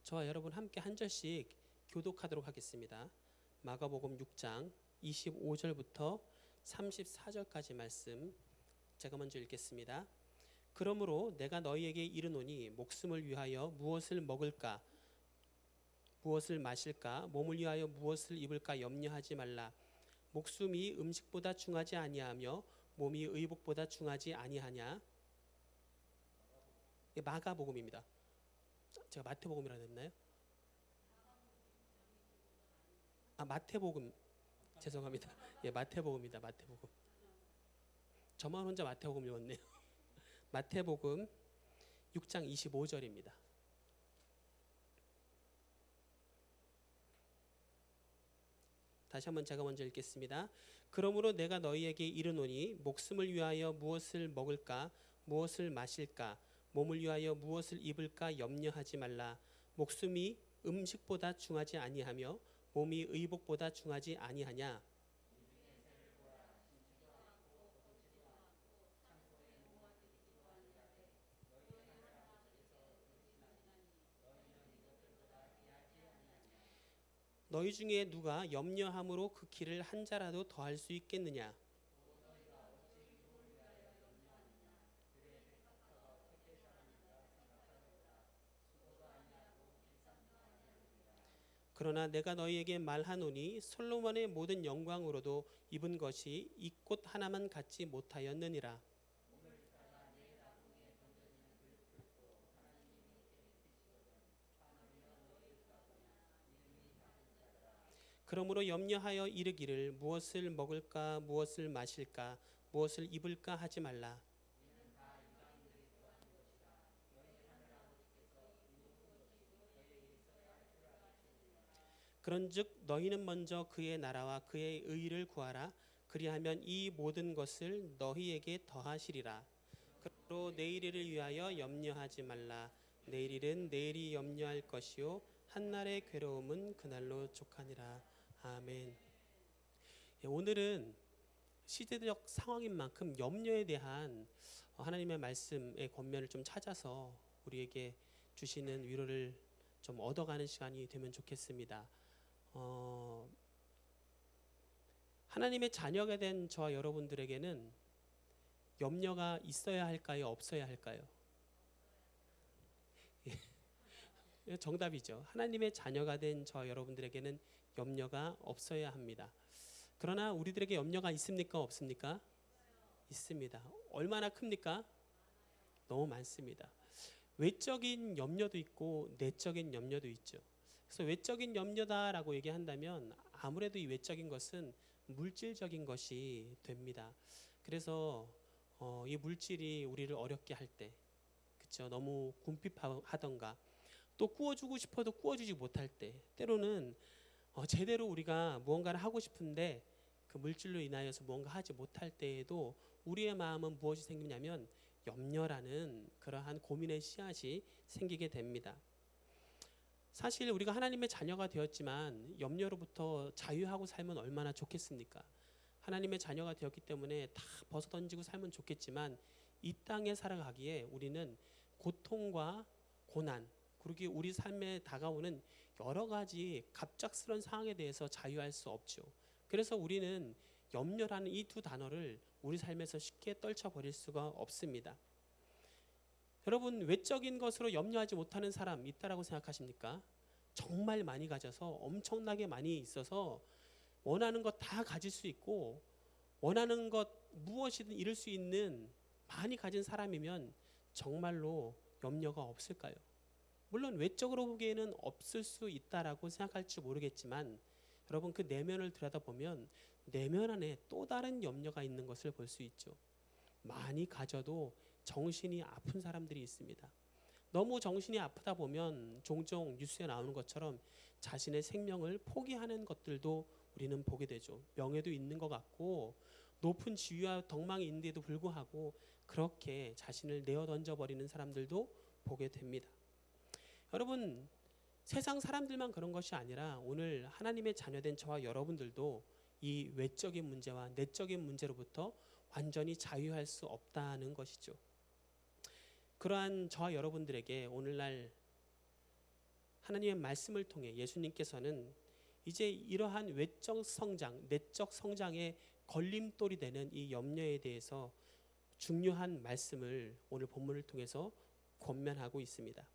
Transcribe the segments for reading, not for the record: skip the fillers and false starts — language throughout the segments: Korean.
저와 여러분 함께 한 절씩 교독하도록 하겠습니다. 마가복음 6장 25절부터 34절까지 말씀 제가 먼저 읽겠습니다. 그러므로 내가 너희에게 이르노니 목숨을 위하여 무엇을 먹을까 무엇을 마실까 몸을 위하여 무엇을 입을까 염려하지 말라. 목숨이 음식보다 중하지 아니하며 몸이 의복보다 중하지 아니하냐. 마가복음입니다. 제가 마태복음이라고 했나요? 마태복음. 죄송합니다. 예, 마태복음이다. 마태복음. 저만 혼자 마태복음 읽었네요. 마태복음 6장 25절입니다. 다시 한번 제가 먼저 읽겠습니다. 그러므로 내가 너희에게 이르노니 목숨을 위하여 무엇을 먹을까 무엇을 마실까 몸을 위하여 무엇을 입을까 염려하지 말라. 목숨이 음식보다 중하지 아니하며 몸이 의복보다 중하지 아니하냐. 너희 중에 누가 염려함으로 그 길을 한 자라도 더할 수 있겠느냐. 그러나 내가 너희에게 말하노니 솔로몬의 모든 영광으로도 입은 것이 이 꽃 하나만 갖지 못하였느니라. 그러므로 염려하여 이르기를 무엇을 먹을까 무엇을 마실까 무엇을 입을까 하지 말라. 그런즉 너희는 먼저 그의 나라와 그의 의를 구하라. 그리하면 이 모든 것을 너희에게 더하시리라. 그러므로 내일을 위하여 염려하지 말라. 내일은 내일이 염려할 것이요 한날의 괴로움은 그날로 족하니라. 아멘. 오늘은 시대적 상황인 만큼 염려에 대한 하나님의 말씀의 권면을 좀 찾아서 우리에게 주시는 위로를 좀 얻어가는 시간이 되면 좋겠습니다. 하나님의 자녀가 된 저와 여러분들에게는 염려가 있어야 할까요? 없어야 할까요? 정답이죠. 하나님의 자녀가 된 저와 여러분들에게는 염려가 없어야 합니다. 그러나 우리들에게 염려가 있습니까? 없습니까? 있습니다. 얼마나 큽니까? 너무 많습니다. 외적인 염려도 있고 내적인 염려도 있죠. 그래서 외적인 염려다라고 얘기한다면 아무래도 이 외적인 것은 물질적인 것이 됩니다. 그래서 이 물질이 우리를 어렵게 할 때, 그렇죠? 너무 궁핍하던가 또 구워주고 싶어도 구워주지 못할 때, 때로는 제대로 우리가 무언가를 하고 싶은데 그 물질로 인하여서 무언가 하지 못할 때에도 우리의 마음은 무엇이 생기냐면 염려라는 그러한 고민의 씨앗이 생기게 됩니다. 사실 우리가 하나님의 자녀가 되었지만 염려로부터 자유하고 살면 얼마나 좋겠습니까? 하나님의 자녀가 되었기 때문에 다 벗어던지고 살면 좋겠지만 이 땅에 살아가기에 우리는 고통과 고난 그리고 우리 삶에 다가오는 여러 가지 갑작스러운 상황에 대해서 자유할 수 없죠. 그래서 우리는 염려라는 이 두 단어를 우리 삶에서 쉽게 떨쳐버릴 수가 없습니다. 여러분 외적인 것으로 염려하지 못하는 사람 있다라고 생각하십니까? 정말 많이 가져서 엄청나게 많이 있어서 원하는 것 다 가질 수 있고 원하는 것 무엇이든 이룰 수 있는 많이 가진 사람이면 정말로 염려가 없을까요? 물론 외적으로 보기에는 없을 수 있다라고 생각할지 모르겠지만 여러분 그 내면을 들여다보면 내면 안에 또 다른 염려가 있는 것을 볼 수 있죠. 많이 가져도 정신이 아픈 사람들이 있습니다. 너무 정신이 아프다 보면 종종 뉴스에 나오는 것처럼 자신의 생명을 포기하는 것들도 우리는 보게 되죠. 명예도 있는 것 같고 높은 지위와 덕망이 있는데도 불구하고 그렇게 자신을 내어 던져버리는 사람들도 보게 됩니다. 여러분 세상 사람들만 그런 것이 아니라 오늘 하나님의 자녀된 저와 여러분들도 이 외적인 문제와 내적인 문제로부터 완전히 자유할 수 없다는 것이죠. 그러한 저와 여러분들에게 오늘날 하나님의 말씀을 통해 예수님께서는 이제 이러한 외적 성장, 내적 성장의 걸림돌이 되는 이 염려에 대해서 중요한 말씀을 오늘 본문을 통해서 권면하고 있습니다.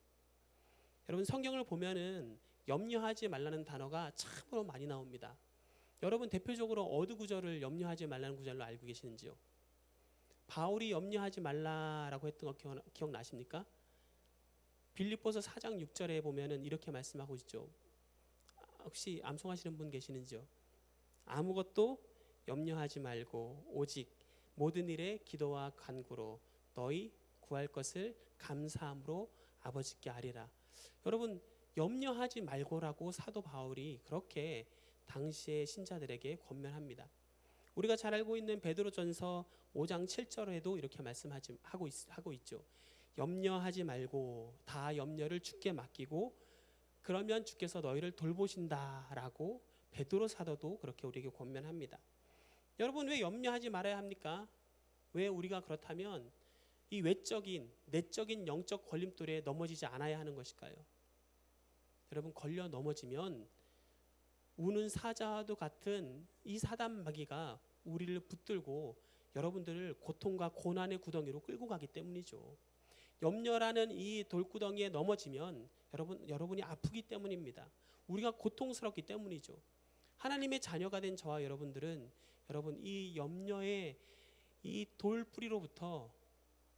여러분 성경을 보면은 염려하지 말라는 단어가 참으로 많이 나옵니다. 여러분 대표적으로 어느 구절을 염려하지 말라는 구절로 알고 계시는지요? 바울이 염려하지 말라라고 했던 거 기억나십니까? 빌립보서 4장 6절에 보면은 이렇게 말씀하고 있죠. 혹시 암송하시는 분 계시는지요? 아무것도 염려하지 말고 오직 모든 일에 기도와 간구로 너희 구할 것을 감사함으로 아버지께 아뢰라. 여러분 염려하지 말고라고 사도 바울이 그렇게 당시의 신자들에게 권면합니다. 우리가 잘 알고 있는 베드로전서 5장 7절에도 이렇게 하고 있죠. 염려하지 말고 다 염려를 주께 맡기고 그러면 주께서 너희를 돌보신다라고 베드로 사도도 그렇게 우리에게 권면합니다. 여러분 왜 염려하지 말아야 합니까? 왜 우리가 그렇다면 이 외적인 내적인 영적 걸림돌에 넘어지지 않아야 하는 것일까요? 여러분 걸려 넘어지면 우는 사자와도 같은 이 사단 마귀가 우리를 붙들고 여러분들을 고통과 고난의 구덩이로 끌고 가기 때문이죠. 염려라는 이 돌구덩이에 넘어지면 여러분이 아프기 때문입니다. 우리가 고통스럽기 때문이죠. 하나님의 자녀가 된 저와 여러분들은 여러분 이 염려의 이 돌뿌리로부터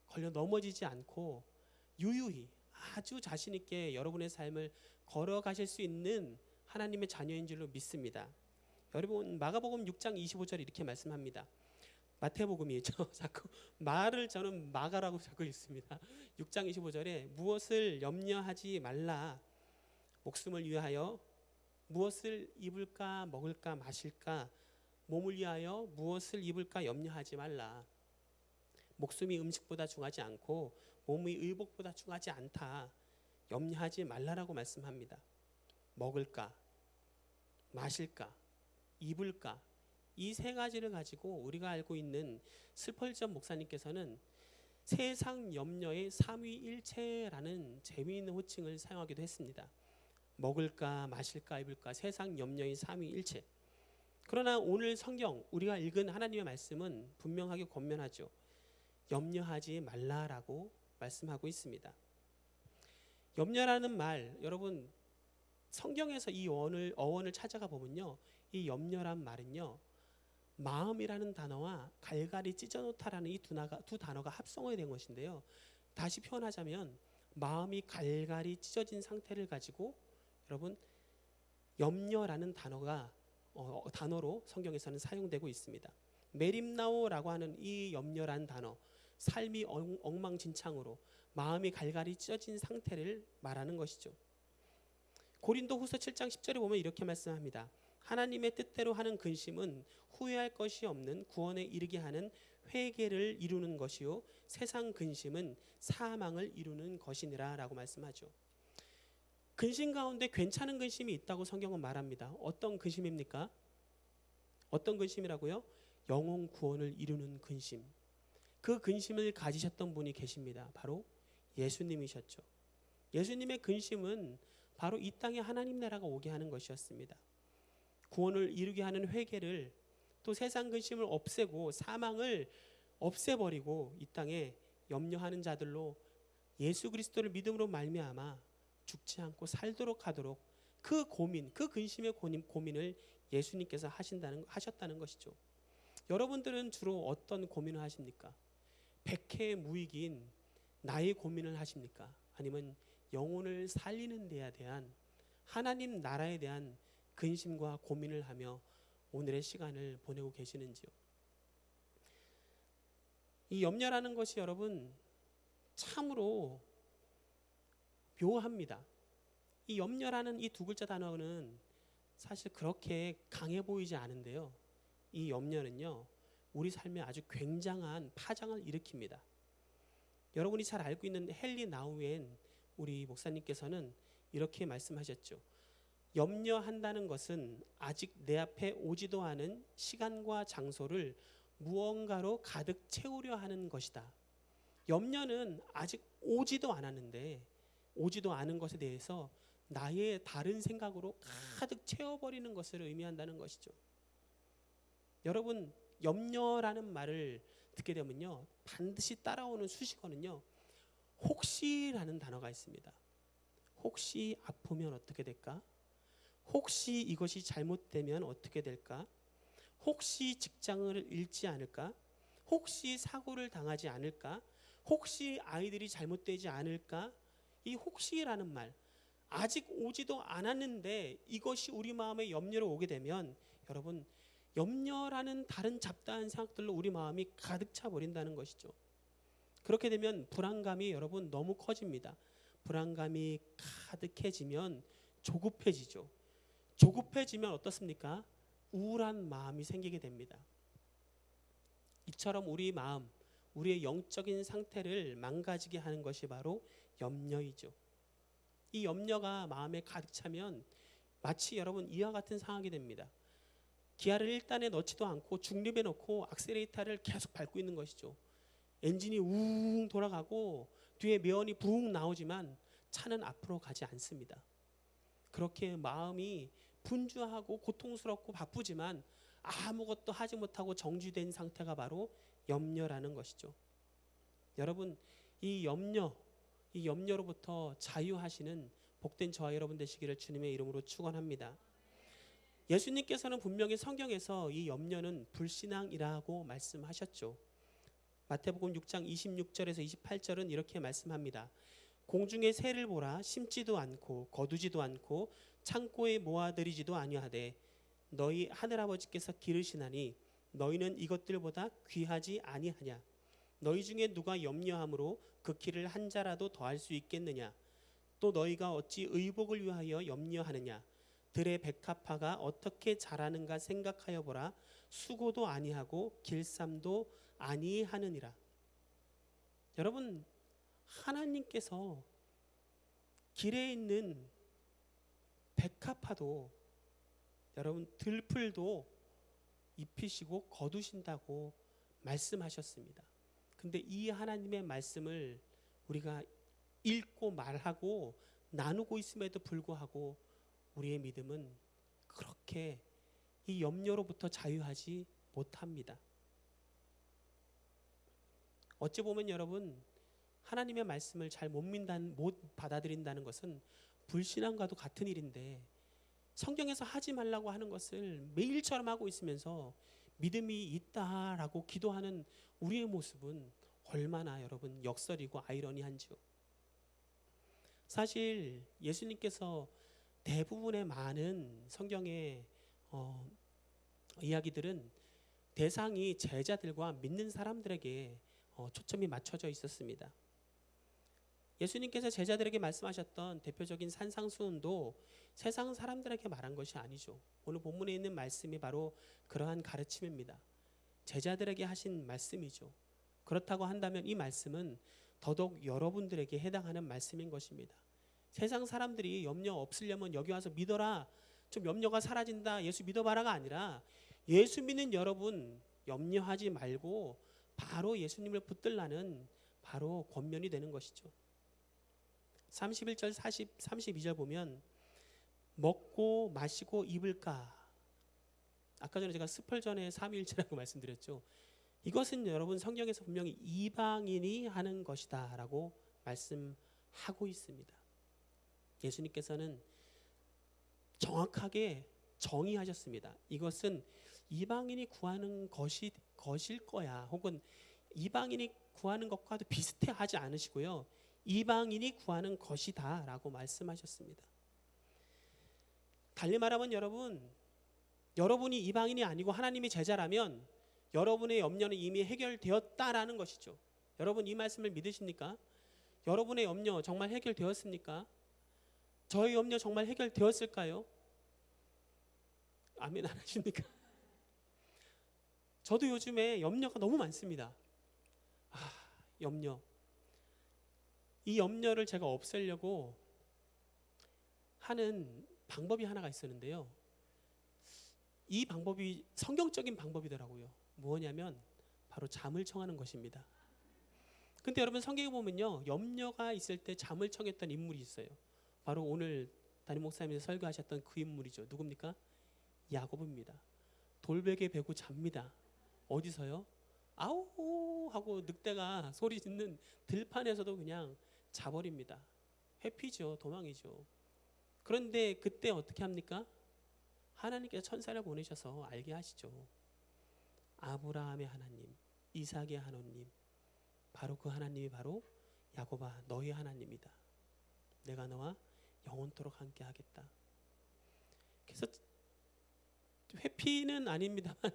걸려 넘어지지 않고 유유히 아주 자신 있게 여러분의 삶을 걸어가실 수 있는 하나님의 자녀인 줄로 믿습니다. 여러분 마가복음 6장 25절 이렇게 말씀합니다. 마태복음이죠. 자꾸 말을 저는 마가라고 자꾸 읽습니다. 6장 25절에 무엇을 염려하지 말라. 목숨을 위하여 무엇을 입을까 먹을까 마실까 몸을 위하여 무엇을 입을까 염려하지 말라. 목숨이 음식보다 중하지 않고 몸의 의복보다 중하지 않다. 염려하지 말라라고 말씀합니다. 먹을까 마실까 입을까 이 세 가지를 가지고 우리가 알고 있는 스펄전 목사님께서는 세상 염려의 삼위일체라는 재미있는 호칭을 사용하기도 했습니다. 먹을까 마실까 입을까 세상 염려의 삼위일체. 그러나 오늘 성경 우리가 읽은 하나님의 말씀은 분명하게 권면하죠. 염려하지 말라라고 말씀하고 있습니다. 염려라는 말 여러분 성경에서 이 어원을 찾아가 보면요. 이 염려란 말은요. 마음이라는 단어와 갈갈이 찢어놓다라는 이 두 단어가 합성어에 된 것인데요. 다시 표현하자면 마음이 갈갈이 찢어진 상태를 가지고 여러분 염려라는 단어로 성경에서는 사용되고 있습니다. 메림나오라고 하는 이 염려란 단어 삶이 엉망진창으로 마음이 갈갈이 찢어진 상태를 말하는 것이죠. 고린도후서 7장 10절에 보면 이렇게 말씀합니다. 하나님의 뜻대로 하는 근심은 후회할 것이 없는 구원에 이르게 하는 회개를 이루는 것이요 세상 근심은 사망을 이루는 것이니라 라고 말씀하죠. 근심 가운데 괜찮은 근심이 있다고 성경은 말합니다. 어떤 근심입니까? 어떤 근심이라고요? 영혼 구원을 이루는 근심. 그 근심을 가지셨던 분이 계십니다. 바로 예수님이셨죠. 예수님의 근심은 바로 이 땅에 하나님 나라가 오게 하는 것이었습니다. 구원을 이루게 하는 회개를 또 세상 근심을 없애고 사망을 없애버리고 이 땅에 염려하는 자들로 예수 그리스도를 믿음으로 말미암아 죽지 않고 살도록 하도록 그 근심의 고민을 예수님께서 하셨다는 것이죠. 여러분들은 주로 어떤 고민을 하십니까? 백해무익인 나의 고민을 하십니까? 아니면 영혼을 살리는 데에 대한 하나님 나라에 대한 근심과 고민을 하며 오늘의 시간을 보내고 계시는지요? 이 염려라는 것이 여러분 참으로 묘합니다. 이 염려라는 이 두 글자 단어는 사실 그렇게 강해 보이지 않은데요. 이 염려는요. 우리 삶에 아주 굉장한 파장을 일으킵니다. 여러분이 잘 알고 있는 헨리 나우엔 우리 목사님께서는 이렇게 말씀하셨죠. 염려한다는 것은 아직 내 앞에 오지도 않은 시간과 장소를 무언가로 가득 채우려 하는 것이다. 염려는 아직 오지도 않았는데 오지도 않은 것에 대해서 나의 다른 생각으로 가득 채워버리는 것을 의미한다는 것이죠. 여러분, 염려라는 말을 듣게 되면요, 반드시 따라오는 수식어는요, 혹시라는 단어가 있습니다. 혹시 아프면 어떻게 될까? 혹시 이것이 잘못되면 어떻게 될까? 혹시 직장을 잃지 않을까? 혹시 사고를 당하지 않을까? 혹시 아이들이 잘못되지 않을까? 이 혹시라는 말, 아직 오지도 않았는데 이것이 우리 마음에 염려로 오게 되면 여러분, 염려라는 다른 잡다한 생각들로 우리 마음이 가득 차 버린다는 것이죠. 그렇게 되면 불안감이 여러분 너무 커집니다. 불안감이 가득해지면 조급해지죠. 조급해지면 어떻습니까? 우울한 마음이 생기게 됩니다. 이처럼 우리 마음, 우리의 영적인 상태를 망가지게 하는 것이 바로 염려이죠. 이 염려가 마음에 가득 차면 마치 여러분 이와 같은 상황이 됩니다. 기아를 1단에 넣지도 않고 중립에 넣고 악셀레이터를 계속 밟고 있는 것이죠. 엔진이 웅 돌아가고 뒤에 매연이 붕 나오지만 차는 앞으로 가지 않습니다. 그렇게 마음이 분주하고 고통스럽고 바쁘지만 아무것도 하지 못하고 정지된 상태가 바로 염려라는 것이죠. 여러분, 이 염려로부터 자유하시는 복된 저와 여러분 되시기를 주님의 이름으로 축원합니다. 예수님께서는 분명히 성경에서 이 염려는 불신앙이라고 말씀하셨죠. 마태복음 6장 26절에서 28절은 이렇게 말씀합니다. 공중의 새를 보라, 심지도 않고 거두지도 않고 창고에 모아들이지도 아니하되 너희 하늘아버지께서 기르시나니 너희는 이것들보다 귀하지 아니하냐? 너희 중에 누가 염려함으로 그 키를 한 자라도 더할 수 있겠느냐? 또 너희가 어찌 의복을 위하여 염려하느냐? 들의 백합화가 어떻게 자라는가 생각하여 보라. 수고도 아니하고 길쌈도 아니하느니라. 여러분, 하나님께서 길에 있는 백합화도 여러분 들풀도 입히시고 거두신다고 말씀하셨습니다. 근데 이 하나님의 말씀을 우리가 읽고 말하고 나누고 있음에도 불구하고 우리의 믿음은 그렇게 이 염려로부터 자유하지 못합니다. 어찌 보면 여러분, 하나님의 말씀을 잘 못 받아들인다는 것은 불신앙과도 같은 일인데, 성경에서 하지 말라고 하는 것을 매일처럼 하고 있으면서 믿음이 있다라고 기도하는 우리의 모습은 얼마나 여러분 역설이고 아이러니한지요. 사실 예수님께서 대부분의 많은 성경의 이야기들은 대상이 제자들과 믿는 사람들에게 초점이 맞춰져 있었습니다. 예수님께서 제자들에게 말씀하셨던 대표적인 산상수훈도 세상 사람들에게 말한 것이 아니죠. 오늘 본문에 있는 말씀이 바로 그러한 가르침입니다. 제자들에게 하신 말씀이죠. 그렇다고 한다면 이 말씀은 더더욱 여러분들에게 해당하는 말씀인 것입니다. 세상 사람들이 염려 없으려면 여기 와서 믿어라, 좀 염려가 사라진다, 예수 믿어봐라가 아니라 예수 믿는 여러분 염려하지 말고 바로 예수님을 붙들라는 바로 권면이 되는 것이죠. 31절 32절 보면 먹고 마시고 입을까. 아까 전에 제가 스펄전의 삼위일체라고 말씀드렸죠. 이것은 여러분 성경에서 분명히 이방인이 하는 것이다 라고 말씀하고 있습니다. 예수님께서는 정확하게 정의하셨습니다. 이것은 이방인이 구하는 것일 거야, 혹은 이방인이 구하는 것과도 비슷해하지 않으시고요, 이방인이 구하는 것이다 라고 말씀하셨습니다. 달리 말하면 여러분이 이방인이 아니고 하나님의 제자라면 여러분의 염려는 이미 해결되었다라는 것이죠. 여러분 이 말씀을 믿으십니까? 여러분의 염려 정말 해결되었습니까? 저의 염려 정말 해결되었을까요? 아멘 안 하십니까? 저도 요즘에 염려가 너무 많습니다. 염려. 이 염려를 제가 없애려고 하는 방법이 하나가 있었는데요. 이 방법이 성경적인 방법이더라고요. 뭐냐면 바로 잠을 청하는 것입니다. 근데 여러분 성경에 보면요, 염려가 있을 때 잠을 청했던 인물이 있어요. 바로 오늘 담임 목사님이 설교하셨던 그 인물이죠. 누굽니까? 야곱입니다. 돌베개 베고 잡니다. 어디서요? 아우 하고 늑대가 소리 짓는 들판에서도 그냥 자버립니다. 회피죠. 도망이죠. 그런데 그때 어떻게 합니까? 하나님께서 천사를 보내셔서 알게 하시죠. 아브라함의 하나님, 이삭의 하나님, 바로 그 하나님이 바로 야곱아 너의 하나님이다. 내가 너와 영원토록 함께 하겠다. 그래서 회피는 아닙니다만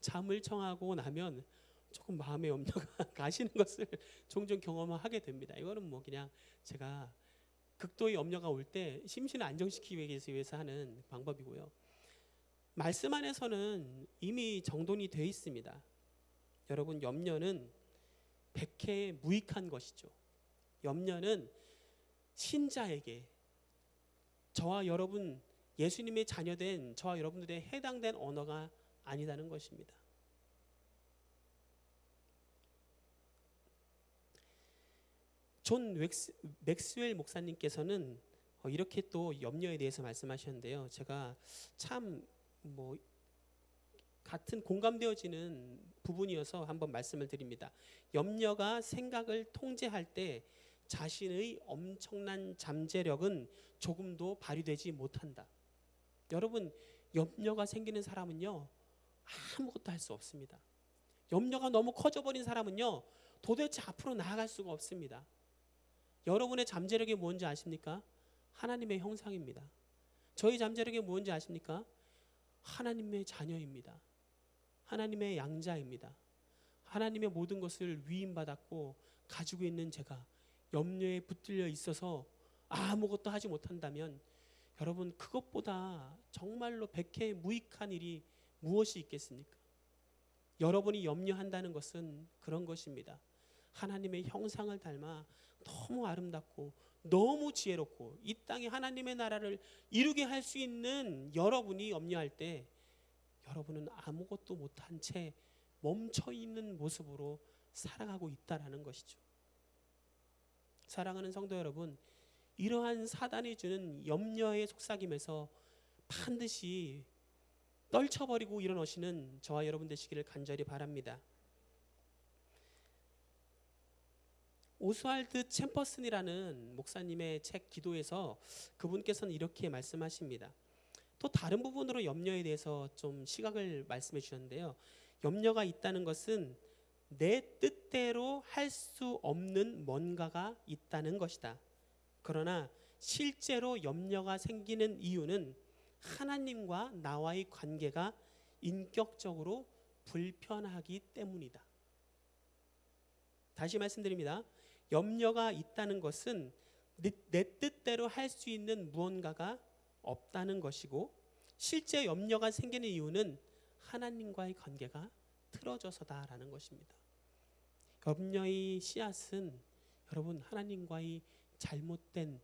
잠을 청하고 나면 조금 마음의 염려가 가시는 것을 종종 경험하게 됩니다. 이거는 뭐 그냥 제가 극도의 염려가 올 때 심신을 안정시키기 위해서 하는 방법이고요. 말씀 안에서는 이미 정돈이 되어 있습니다. 여러분, 염려는 백해 무익한 것이죠. 염려는 신자에게, 저와 여러분, 예수님의 자녀된 저와 여러분들에 해당된 언어가 아니다는 것입니다. 존 맥스웰 목사님께서는 이렇게 또 염려에 대해서 말씀하셨는데요. 제가 참 같은 공감되어지는 부분이어서 한번 말씀을 드립니다. 염려가 생각을 통제할 때 자신의 엄청난 잠재력은 조금도 발휘되지 못한다. 여러분, 염려가 생기는 사람은요, 아무것도 할 수 없습니다. 염려가 너무 커져버린 사람은요, 도대체 앞으로 나아갈 수가 없습니다. 여러분의 잠재력이 뭔지 아십니까? 하나님의 형상입니다. 저희 잠재력이 뭔지 아십니까? 하나님의 자녀입니다. 하나님의 양자입니다. 하나님의 모든 것을 위임받았고 가지고 있는 제가 염려에 붙들려 있어서 아무것도 하지 못한다면 여러분, 그것보다 정말로 백해 무익한 일이 무엇이 있겠습니까? 여러분이 염려한다는 것은 그런 것입니다. 하나님의 형상을 닮아 너무 아름답고 너무 지혜롭고 이 땅에 하나님의 나라를 이루게 할 수 있는 여러분이 염려할 때 여러분은 아무것도 못한 채 멈춰있는 모습으로 살아가고 있다는 것이죠. 사랑하는 성도 여러분, 이러한 사단이 주는 염려의 속삭임에서 반드시 떨쳐버리고 일어나시는 저와 여러분 되시기를 간절히 바랍니다. 오스왈드 챔퍼슨이라는 목사님의 책 기도에서 그분께서는 이렇게 말씀하십니다. 또 다른 부분으로 염려에 대해서 좀 시각을 말씀해 주셨는데요. 염려가 있다는 것은 내 뜻대로 할 수 없는 뭔가가 있다는 것이다. 그러나 실제로 염려가 생기는 이유는 하나님과 나와의 관계가 인격적으로 불편하기 때문이다. 다시 말씀드립니다. 염려가 있다는 것은 내 뜻대로 할 수 있는 무언가가 없다는 것이고, 실제 염려가 생기는 이유는 하나님과의 관계가 틀어져서다라는 것입니다. 염려의 씨앗은 여러분, 하나님과의 잘못된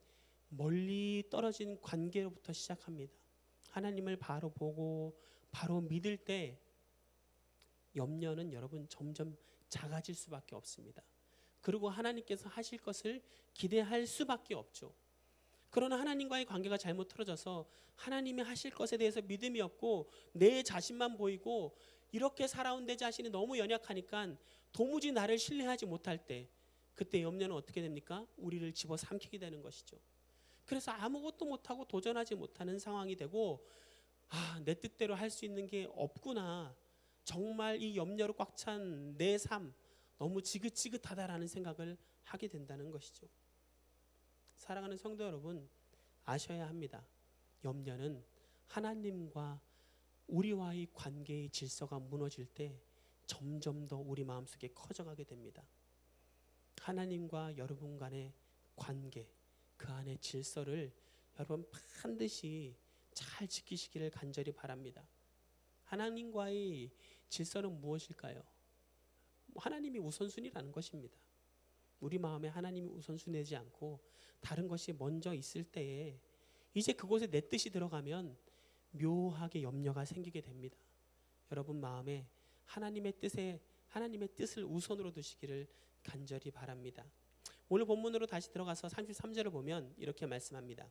멀리 떨어진 관계로부터 시작합니다. 하나님을 바로 보고 바로 믿을 때 염려는 여러분 점점 작아질 수밖에 없습니다. 그리고 하나님께서 하실 것을 기대할 수밖에 없죠. 그러나 하나님과의 관계가 잘못 틀어져서 하나님이 하실 것에 대해서 믿음이 없고 내 자신만 보이고 이렇게 살아온 내 자신이 너무 연약하니까 도무지 나를 신뢰하지 못할 때, 그때 염려는 어떻게 됩니까? 우리를 집어삼키게 되는 것이죠. 그래서 아무것도 못하고 도전하지 못하는 상황이 되고, 내 뜻대로 할 수 있는 게 없구나, 정말 이 염려로 꽉 찬 내 삶 너무 지긋지긋하다라는 생각을 하게 된다는 것이죠. 사랑하는 성도 여러분, 아셔야 합니다. 염려는 하나님과 우리와의 관계의 질서가 무너질 때 점점 더 우리 마음속에 커져가게 됩니다. 하나님과 여러분 간의 관계, 그 안의 질서를 여러분 반드시 잘 지키시기를 간절히 바랍니다. 하나님과의 질서는 무엇일까요? 하나님이 우선순위라는 것입니다. 우리 마음에 하나님이 우선순위되지 않고 다른 것이 먼저 있을 때에 이제 그곳에 내 뜻이 들어가면 묘하게 염려가 생기게 됩니다. 여러분 마음에 하나님의 뜻을 우선으로 두시기를 간절히 바랍니다. 오늘 본문으로 다시 들어가서 33절을 보면 이렇게 말씀합니다.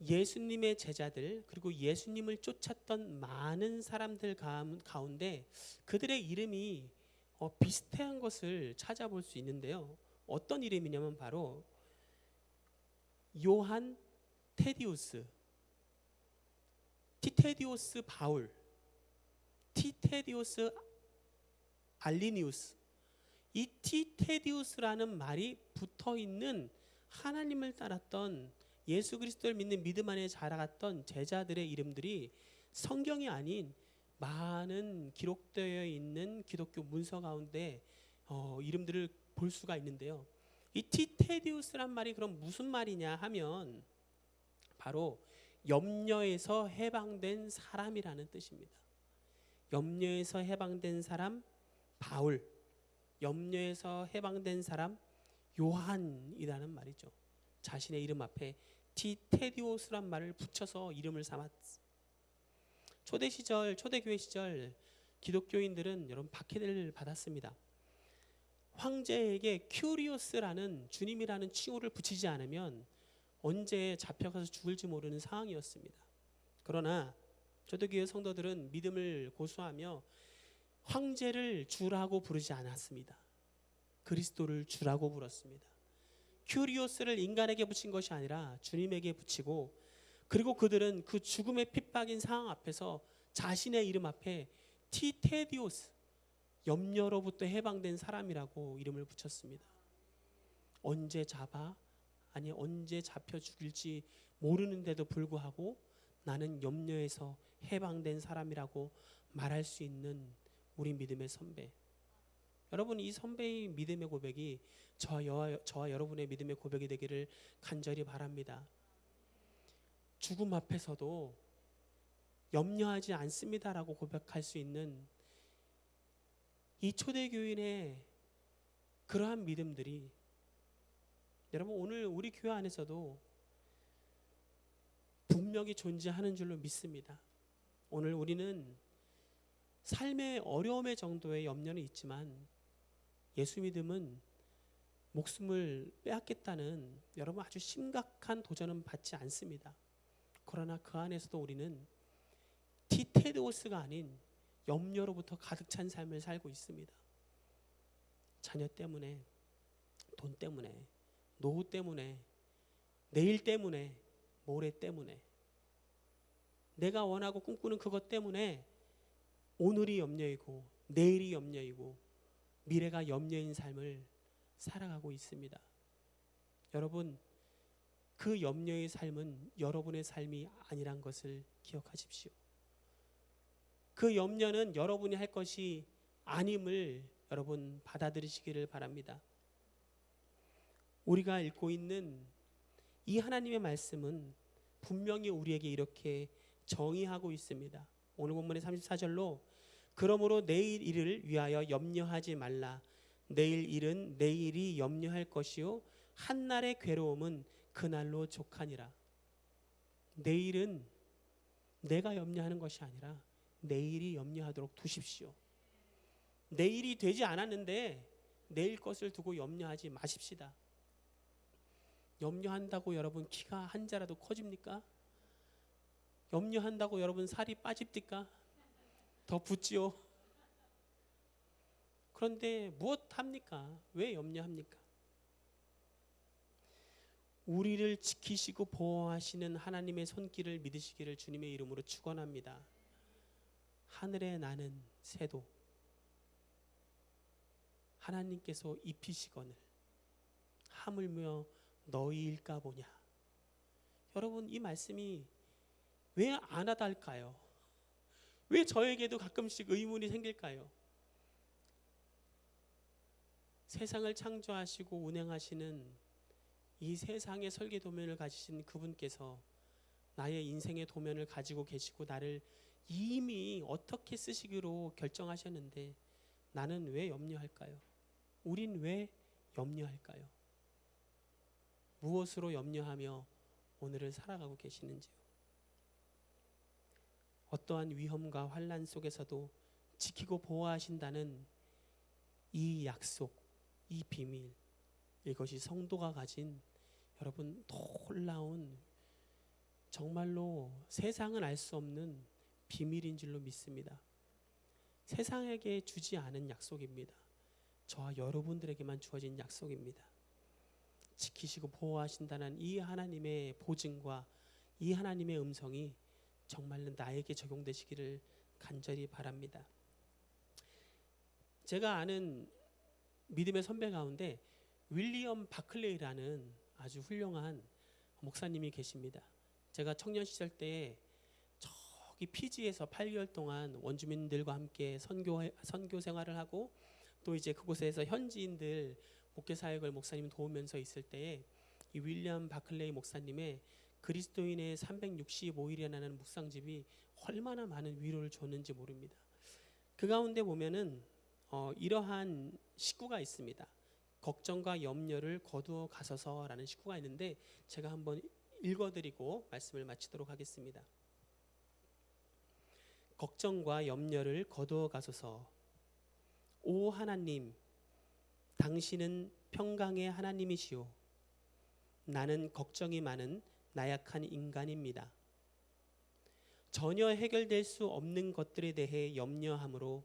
예수님의 제자들 그리고 예수님을 쫓았던 많은 사람들 가운데 그들의 이름이 비슷한 것을 찾아볼 수 있는데요. 어떤 이름이냐면 바로 요한 테디우스, 티테디오스 바울, 티테디오스 알리니우스. 이 티테디우스라는 말이 붙어 있는 하나님을 따랐던 예수 그리스도를 믿는 믿음 안에 자라갔던 제자들의 이름들이 성경이 아닌 많은 기록되어 있는 기독교 문서 가운데 이름들을 볼 수가 있는데요. 이 티테디우스란 말이 그럼 무슨 말이냐 하면 바로 염려에서 해방된 사람이라는 뜻입니다. 염려에서 해방된 사람 바울, 염려에서 해방된 사람 요한이라는 말이죠. 자신의 이름 앞에 티테디오스란 말을 붙여서 이름을 삼았습니다. 초대교회 시절 기독교인들은 여러분 박해를 받았습니다. 황제에게 큐리오스라는 주님이라는 칭호를 붙이지 않으면 언제 잡혀가서 죽을지 모르는 상황이었습니다. 그러나 초대교회 성도들은 믿음을 고수하며 황제를 주라고 부르지 않았습니다. 그리스도를 주라고 불렀습니다. 큐리오스를 인간에게 붙인 것이 아니라 주님에게 붙이고, 그리고 그들은 그 죽음의 핍박인 상황 앞에서 자신의 이름 앞에 티테디오스, 염려로부터 해방된 사람이라고 이름을 붙였습니다. 언제 잡혀 죽일지 모르는데도 불구하고 나는 염려에서 해방된 사람이라고 말할 수 있는 우리 믿음의 선배. 여러분, 이 선배의 믿음의 고백이 저와 여러분의 믿음의 고백이 되기를 간절히 바랍니다. 죽음 앞에서도 염려하지 않습니다라고 고백할 수 있는 이 초대교인의 그러한 믿음들이 여러분 오늘 우리 교회 안에서도 분명히 존재하는 줄로 믿습니다. 오늘 우리는 삶의 어려움의 정도의 염려는 있지만 예수 믿음은 목숨을 빼앗겠다는 여러분 아주 심각한 도전은 받지 않습니다. 그러나 그 안에서도 우리는 티테드오스가 아닌 염려로부터 가득 찬 삶을 살고 있습니다. 자녀 때문에, 돈 때문에, 노후 때문에, 내일 때문에, 모레 때문에, 내가 원하고 꿈꾸는 그것 때문에 오늘이 염려이고 내일이 염려이고 미래가 염려인 삶을 살아가고 있습니다. 여러분, 그 염려의 삶은 여러분의 삶이 아니란 것을 기억하십시오. 그 염려는 여러분이 할 것이 아님을 여러분 받아들이시기를 바랍니다. 우리가 읽고 있는 이 하나님의 말씀은 분명히 우리에게 이렇게 정의하고 있습니다. 오늘 본문의 34절로 그러므로 내일 일을 위하여 염려하지 말라. 내일 일은 내일이 염려할 것이요 한날의 괴로움은 그날로 족하니라. 내일은 내가 염려하는 것이 아니라 내일이 염려하도록 두십시오. 내일이 되지 않았는데 내일 것을 두고 염려하지 마십시다. 염려한다고 여러분 키가 한 자라도 커집니까? 염려한다고 여러분 살이 빠집니까? 더 붙지요. 그런데 무엇 합니까? 왜 염려합니까? 우리를 지키시고 보호하시는 하나님의 손길을 믿으시기를 주님의 이름으로 축원합니다. 하늘에 나는 새도 하나님께서 입히시거늘 하물며 너희일까 보냐. 여러분, 이 말씀이 왜 안 와닿을까요? 왜 저에게도 가끔씩 의문이 생길까요? 세상을 창조하시고 운행하시는 이 세상의 설계 도면을 가지신 그분께서 나의 인생의 도면을 가지고 계시고 나를 이미 어떻게 쓰시기로 결정하셨는데 나는 왜 염려할까요? 우린 왜 염려할까요? 무엇으로 염려하며 오늘을 살아가고 계시는지요? 어떠한 위험과 환난 속에서도 지키고 보호하신다는 이 약속, 이 비밀, 이것이 성도가 가진 여러분 놀라운 정말로 세상은 알 수 없는 비밀인 줄로 믿습니다. 세상에게 주지 않은 약속입니다. 저와 여러분들에게만 주어진 약속입니다. 지키시고 보호하신다는 이 하나님의 보증과 이 하나님의 음성이 정말로 나에게 적용되시기를 간절히 바랍니다. 제가 아는 믿음의 선배 가운데 윌리엄 바클레이라는 아주 훌륭한 목사님이 계십니다. 제가 청년 시절 때 저기 피지에서 8개월 동안 원주민들과 함께 선교 생활을 하고 또 이제 그곳에서 현지인들 목회 사역을 목사님 도우면서 있을 때에 이 윌리엄 바클레이 목사님의 그리스도인의 365일이라는 묵상집이 얼마나 많은 위로를 줬는지 모릅니다. 그 가운데 보면은 이러한 식구가 있습니다. 걱정과 염려를 거두어 가소서라는 식구가 있는데 제가 한번 읽어드리고 말씀을 마치도록 하겠습니다. 걱정과 염려를 거두어 가소서. 오 하나님, 당신은 평강의 하나님이시오. 나는 걱정이 많은 나약한 인간입니다. 전혀 해결될 수 없는 것들에 대해 염려함으로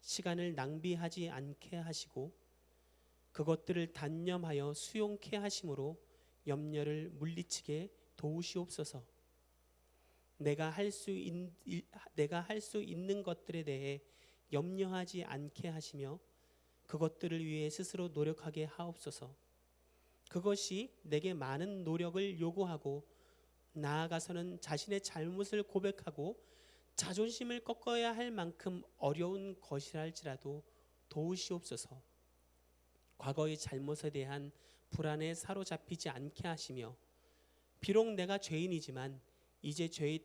시간을 낭비하지 않게 하시고 그것들을 단념하여 수용케 하심으로 염려를 물리치게 도우시옵소서. 내가 할 수 있는 것들에 대해 염려하지 않게 하시며 그것들을 위해 스스로 노력하게 하옵소서. 그것이 내게 많은 노력을 요구하고 나아가서는 자신의 잘못을 고백하고 자존심을 꺾어야 할 만큼 어려운 것이랄지라도 도우시옵소서. 과거의 잘못에 대한 불안에 사로잡히지 않게 하시며 비록 내가 죄인이지만 이제 죄의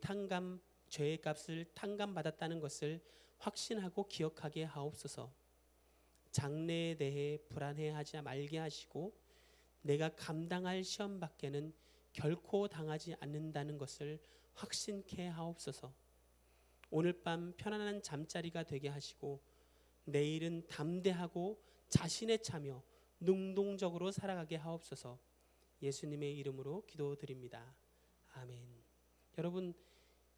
값을 탕감받았다는 것을 확신하고 기억하게 하옵소서. 장래에 대해 불안해하지 말게 하시고 내가 감당할 시험 밖에는 결코 당하지 않는다는 것을 확신케 하옵소서. 오늘 밤 편안한 잠자리가 되게 하시고 내일은 담대하고 자신에 차며 능동적으로 살아가게 하옵소서. 예수님의 이름으로 기도드립니다. 아멘. 여러분,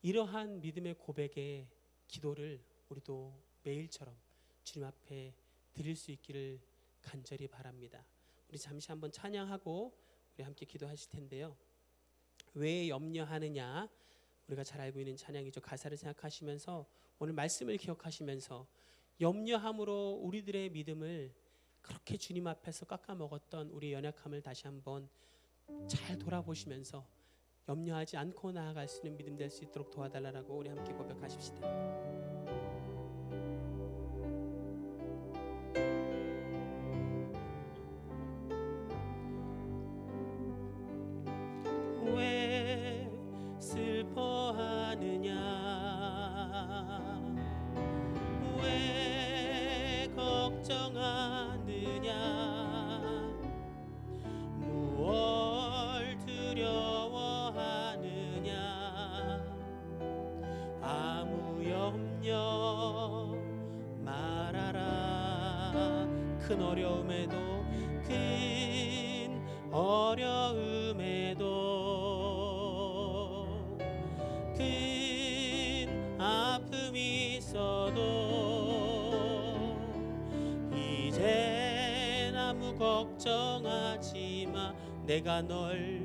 이러한 믿음의 고백의 기도를 우리도 매일처럼 주님 앞에 드릴 수 있기를 간절히 바랍니다. 우리 잠시 한번 찬양하고 우리 함께 기도하실 텐데요. 왜 염려하느냐? 우리가 잘 알고 있는 찬양이죠. 가사를 생각하시면서 오늘 말씀을 기억하시면서 염려함으로 우리들의 믿음을 그렇게 주님 앞에서 깎아먹었던 우리의 연약함을 다시 한번 잘 돌아보시면서 염려하지 않고 나아갈 수 있는 믿음 될 수 있도록 도와달라고 우리 함께 고백하십시다. 왜 슬퍼하느냐? 왜 걱정하느냐? 무얼 두려워하느냐? 아무 염려 말아라. 큰 어려움에도 큰 아픔이 있어도 이젠 아무 걱정하지 마. 내가 널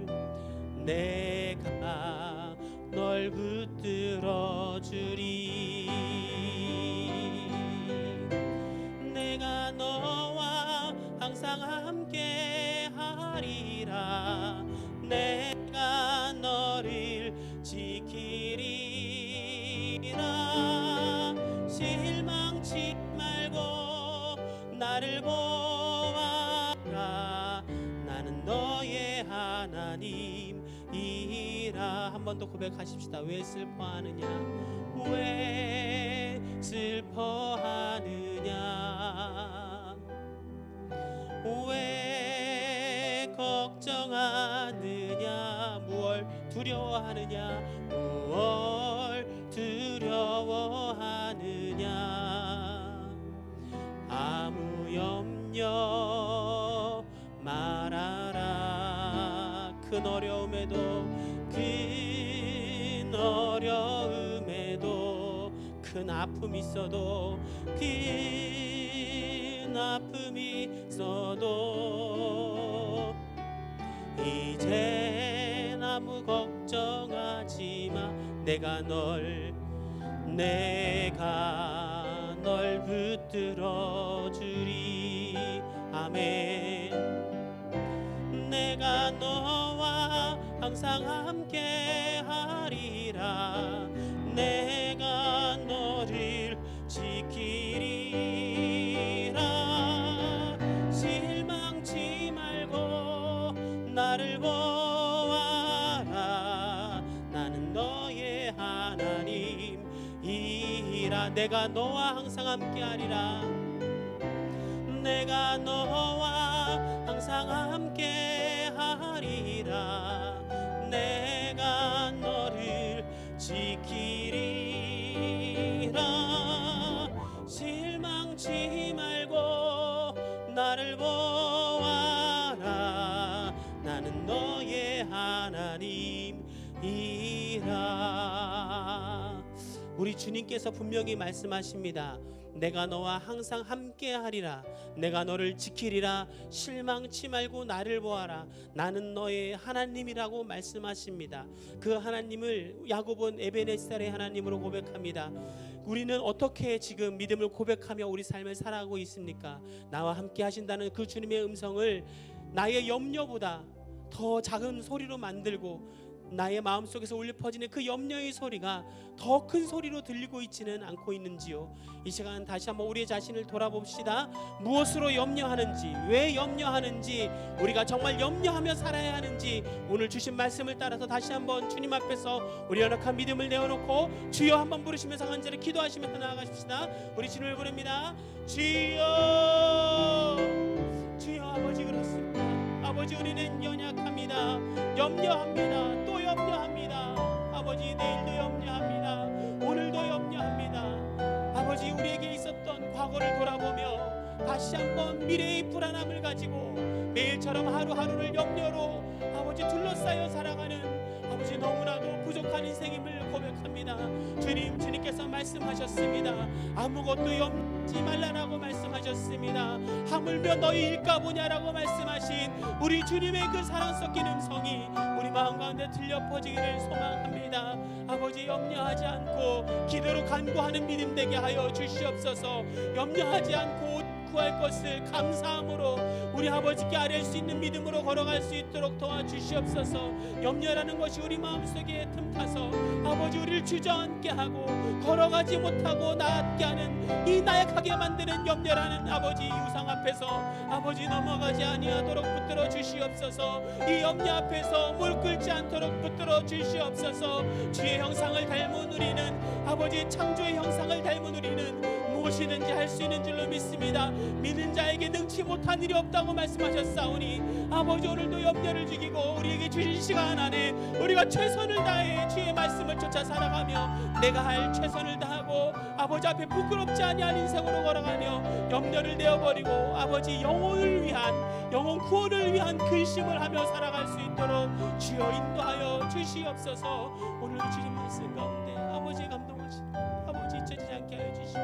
붙들어 주리. 내가 너와 항상 함께 하리라. 내가 너를 지키리라. 실망치 말고 나를 보아라. 나는 너의 하나님이라. 한 번 더 고백하십시다. 왜 슬퍼하느냐? 왜 슬퍼하느냐? 왜 걱정하느냐? 무얼 두려워하느냐? 무얼 두려워하느냐? 아무 염려 말아라. 큰 어려움에도 큰 큰 어려움에도 큰 아픔이 있어도 큰 아픔이 있어도 이젠 아무 걱정하지 마. 내가 널 붙들어 주리. 아멘. 내가 너와 항상 함께 하리라. 내가 너를 지키리라. 실망치 말고 나를 보아라. 나는 너의 하나님이라. 내가 너와 항상 함께 하리라. 내가 너와 항상 함께 하리라. 내가 너를 지키리라. 실망치 말고 나를 보아라. 나는 너의 하나님이라. 우리 주님께서 분명히 말씀하십니다. 내가 너와 항상 함께 하리라. 내가 너를 지키리라. 실망치 말고 나를 보아라. 나는 너의 하나님이라고 말씀하십니다. 그 하나님을 야곱은 에베네셀의 하나님으로 고백합니다. 우리는 어떻게 지금 믿음을 고백하며 우리 삶을 살아가고 있습니까? 나와 함께 하신다는 그 주님의 음성을 나의 염려보다 더 작은 소리로 만들고 나의 마음속에서 울려 퍼지는 그 염려의 소리가 더 큰 소리로 들리고 있지는 않고 있는지요? 이 시간 다시 한번 우리의 자신을 돌아봅시다. 무엇으로 염려하는지, 왜 염려하는지, 우리가 정말 염려하며 살아야 하는지 오늘 주신 말씀을 따라서 다시 한번 주님 앞에서 우리 연약한 믿음을 내어놓고 주여 한번 부르시면서 간절히 기도하시면서 나아가십시다. 우리 주님을 부릅니다. 주여, 주여. 아버지, 그렇습니다. 아버지, 우리는 연약합니다. 염려합니다. 또 염려합니다. 아버지, 내일도 염려합니다. 오늘도 염려합니다. 아버지, 우리에게 있었던 과거를 돌아보며 다시 한번 미래의 불안함을 가지고 매일처럼 하루하루를 염려로 아버지 둘러싸여 살아가는 아버지 너무나도 부족한 인생임을 고백합니다. 주님께서 말씀하셨습니다. 아무것도 염려하지 말라라고 말씀하셨습니다. 하물며 너희 일까 보냐라고 말씀하신 우리 주님의 그 사랑 섞인 음성이 우리 마음 가운데 들려 퍼지기를 소망합니다. 아버지, 염려하지 않고 기도로 간구하는 믿음 되게 하여 주시옵소서. 염려하지 않고 구할 것을 감사함으로 우리 아버지께 아뢰 수 있는 믿음으로 걸어갈 수 있도록 도와주시옵소서. 염려라는 것이 우리 마음속에 틈타서 아버지 우리를 주저앉게 하고 걸어가지 못하고 나앉게 하는 이 나약하게 만드는 염려라는 아버지 유상 앞에서 아버지 넘어가지 아니하도록 붙들어 주시옵소서. 이 염려 앞에서 물 끓지 않도록 붙들어 주시옵소서. 주의 형상을 닮은 우리는 아버지 창조의 형상을 닮은 우리는 무엇이든지 할 수 있는 줄로 믿습니다. 믿는 자에게 능치 못한 일이 없다고 말씀하셨사오니 아버지, 오늘도 염려를 죽이고 우리에게 주신 시간 안에 우리가 최선을 다해 주의 말씀을 쫓아 살아가며 내가 할 최선을 다하고 아버지 앞에 부끄럽지 아니한 인생으로 걸어가며 염려를 내어버리고 아버지 영혼을 위한, 영혼 구원을 위한 근심을 하며 살아갈 수 있도록 주여 인도하여 주시옵소서. 오늘 주님 말씀 가운데 아버지의 감동하시고 아버지 잊혀지지 않게 하여 주시고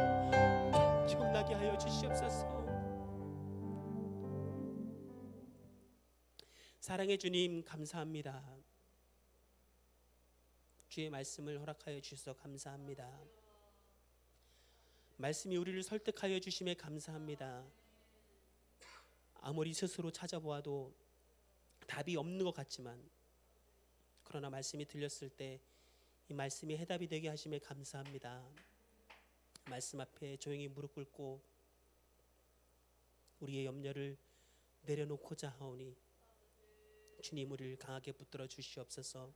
기억나게 하여 주시옵소서. 사랑의 주님, 감사합니다. 주의 말씀을 허락하여 주셔서 감사합니다. 말씀이 우리를 설득하여 주심에 감사합니다. 아무리 스스로 찾아보아도 답이 없는 것 같지만 그러나 말씀이 들렸을 때 이 말씀이 해답이 되게 하심에 감사합니다. 말씀 앞에 조용히 무릎 꿇고 우리의 염려를 내려놓고자 하오니 주님, 우리를 강하게 붙들어 주시옵소서.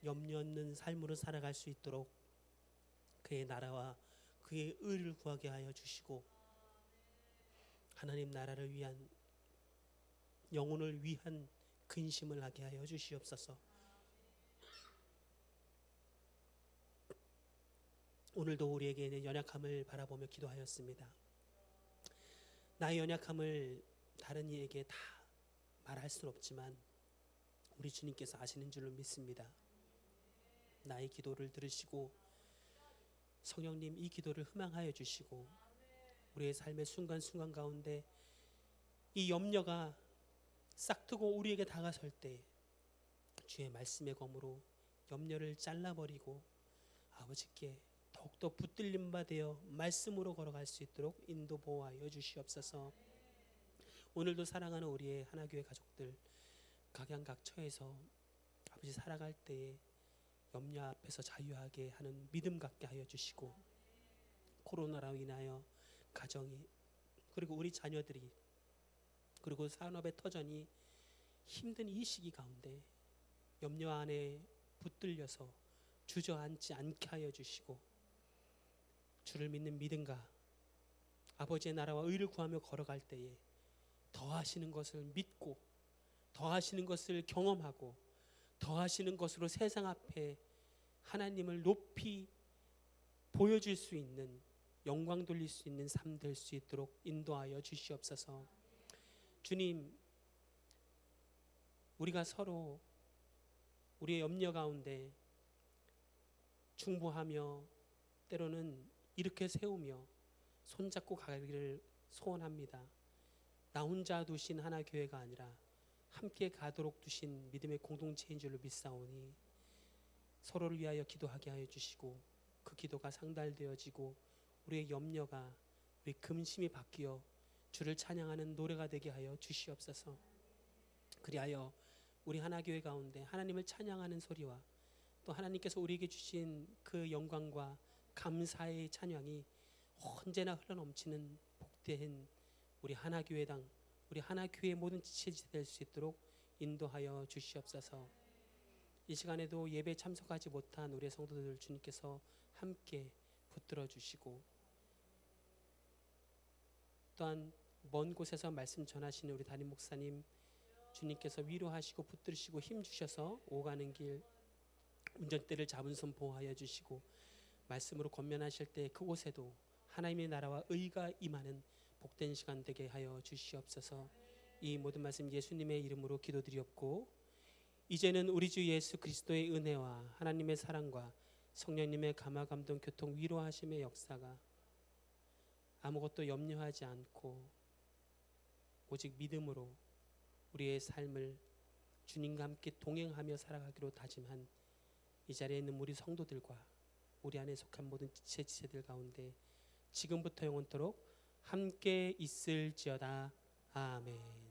염려 없는 삶으로 살아갈 수 있도록 그의 나라와 그의 의를 구하게 하여 주시고 하나님 나라를 위한, 영혼을 위한 근심을 하게 하여 주시옵소서. 오늘도 우리에게 있는 연약함을 바라보며 기도하였습니다. 나의 연약함을 다른 이에게 다 말할 수는 없지만 우리 주님께서 아시는 줄로 믿습니다. 나의 기도를 들으시고 성령님 이 기도를 희망하여 주시고 우리의 삶의 순간순간 가운데 이 염려가 싹트고 우리에게 다가설 때 주의 말씀의 검으로 염려를 잘라버리고 아버지께 더욱더 붙들림 바 되어 말씀으로 걸어갈 수 있도록 인도 보호하여 주시옵소서. 오늘도 사랑하는 우리의 하나교회 가족들 각양각처에서 아버지 살아갈 때에 염려 앞에서 자유하게 하는 믿음 갖게 하여 주시고 코로나로 인하여 가정이 그리고 우리 자녀들이 그리고 산업의 터전이 힘든 이 시기 가운데 염려 안에 붙들려서 주저앉지 않게 하여 주시고 주를 믿는 믿음과 아버지의 나라와 의를 구하며 걸어갈 때에 더하시는 것을 믿고 더하시는 것을 경험하고 더하시는 것으로 세상 앞에 하나님을 높이 보여줄 수 있는 영광 돌릴 수 있는 삶 될 수 있도록 인도하여 주시옵소서. 주님, 우리가 서로 우리의 염려 가운데 중보하며 때로는 이렇게 세우며 손잡고 가기를 소원합니다. 나 혼자 두신 하나 교회가 아니라 함께 가도록 두신 믿음의 공동체인 줄로 믿사오니 서로를 위하여 기도하게 하여 주시고 그 기도가 상달되어지고 우리의 염려가 우리 금심이 바뀌어 주를 찬양하는 노래가 되게 하여 주시옵소서. 그리하여 우리 하나교회 가운데 하나님을 찬양하는 소리와 또 하나님께서 우리에게 주신 그 영광과 감사의 찬양이 언제나 흘러넘치는 복된 우리 하나교회당 우리 하나교회 모든 지체지 될 수 있도록 인도하여 주시옵소서. 이 시간에도 예배 참석하지 못한 우리의 성도들 주님께서 함께 붙들어 주시고 또한 먼 곳에서 말씀 전하시는 우리 담임 목사님 주님께서 위로하시고 붙드시고 힘 주셔서 오가는 길 운전대를 잡은 손 보호하여 주시고 말씀으로 권면하실 때 그곳에도 하나님의 나라와 의가 임하는 복된 시간 되게 하여 주시옵소서. 이 모든 말씀 예수님의 이름으로 기도드리옵고 이제는 우리 주 예수 그리스도의 은혜와 하나님의 사랑과 성령님의 감화 감동 교통 위로하심의 역사가 아무것도 염려하지 않고 오직 믿음으로 우리의 삶을 주님과 함께 동행하며 살아가기로 다짐한 이 자리에 있는 우리 성도들과 우리 안에 속한 모든 지체들 가운데 지금부터 영원토록 함께 있을지어다. 아멘.